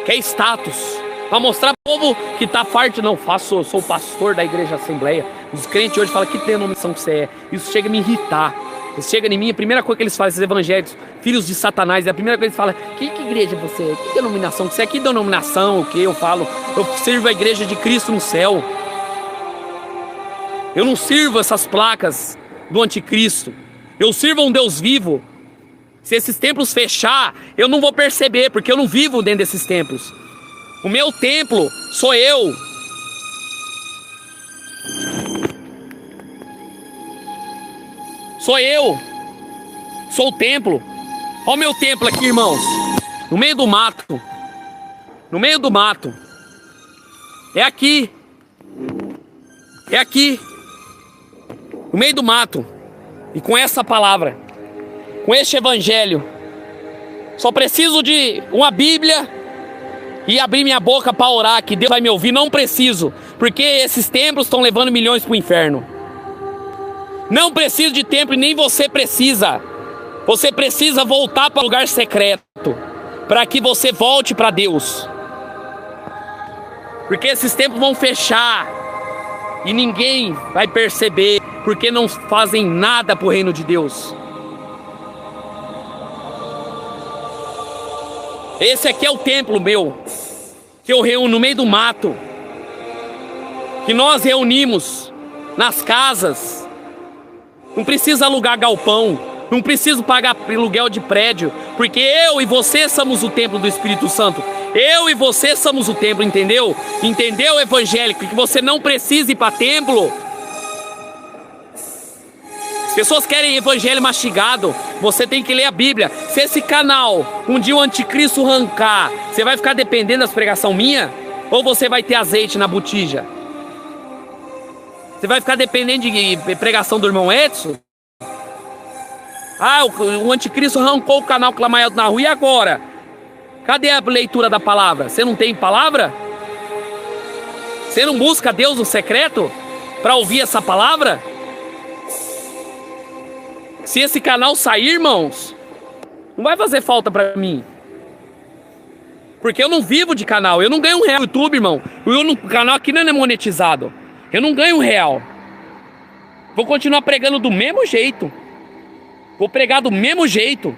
Quer status. Para mostrar pro povo que tá farto. Não, sou pastor da igreja Assembleia. Os crentes hoje falam, que denominação que você é? Isso chega a me irritar. Isso chega em mim, a primeira coisa que eles fazem, esses evangélicos, filhos de Satanás, é a primeira coisa que eles falam, que igreja você é? Que denominação que você é? Que denominação? O que? Eu falo, eu sirvo a igreja de Cristo no céu. Eu não sirvo essas placas do anticristo. Eu sirvo um Deus vivo. Se esses templos fechar, eu não vou perceber, porque eu não vivo dentro desses templos. O meu templo sou eu. Sou eu. Sou o templo. Olha o meu templo aqui, irmãos. No meio do mato. No meio do mato. É aqui. É aqui. No meio do mato. E com essa palavra, com este evangelho, só preciso de uma Bíblia e abrir minha boca para orar, que Deus vai me ouvir. Não preciso, porque esses templos estão levando milhões para o inferno. Não preciso de templo e nem você precisa. Você precisa voltar para o lugar secreto, para que você volte para Deus. Porque esses templos vão fechar e ninguém vai perceber, porque não fazem nada para o reino de Deus. Esse aqui é o templo meu, que eu reúno no meio do mato, que nós reunimos nas casas. Não precisa alugar galpão, não preciso pagar aluguel de prédio, porque eu e você somos o templo do Espírito Santo. Eu e você somos o templo, entendeu? Entendeu, evangélico? Que você não precisa ir para templo. As pessoas querem evangelho mastigado. Você tem que ler a Bíblia. Se esse canal, um dia o anticristo arrancar, você vai ficar dependendo das pregações minhas? Ou você vai ter azeite na botija? Você vai ficar dependendo de pregação do irmão Edson? Ah, o anticristo arrancou o canal Clamael na rua, e agora? Cadê a leitura da palavra? Você não tem palavra? Você não busca Deus no secreto para ouvir essa palavra? Se esse canal sair, irmãos, não vai fazer falta para mim. Porque eu não vivo de canal, eu não ganho R$1 no YouTube, irmão. O canal aqui não é monetizado. Eu não ganho R$1. Vou continuar pregando do mesmo jeito. Vou pregar do mesmo jeito.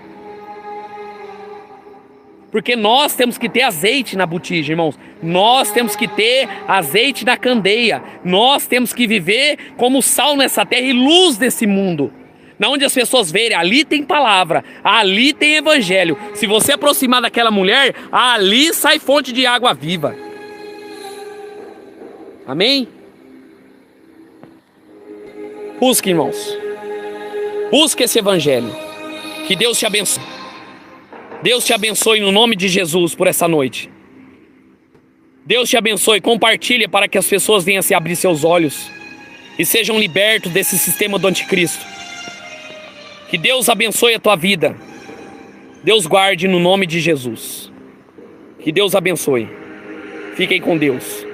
Porque nós temos que ter azeite na botija, irmãos. Nós temos que ter azeite na candeia. Nós temos que viver como sal nessa terra e luz desse mundo. Na onde as pessoas verem, ali tem palavra, ali tem evangelho. Se você aproximar daquela mulher, ali sai fonte de água viva. Amém? Busque, irmãos. Busque esse evangelho. Que Deus te abençoe. Deus te abençoe no nome de Jesus por essa noite. Deus te abençoe. Compartilha para que as pessoas venham se abrir seus olhos e sejam libertos desse sistema do anticristo. Que Deus abençoe a tua vida. Deus guarde no nome de Jesus. Que Deus abençoe. Fiquem com Deus.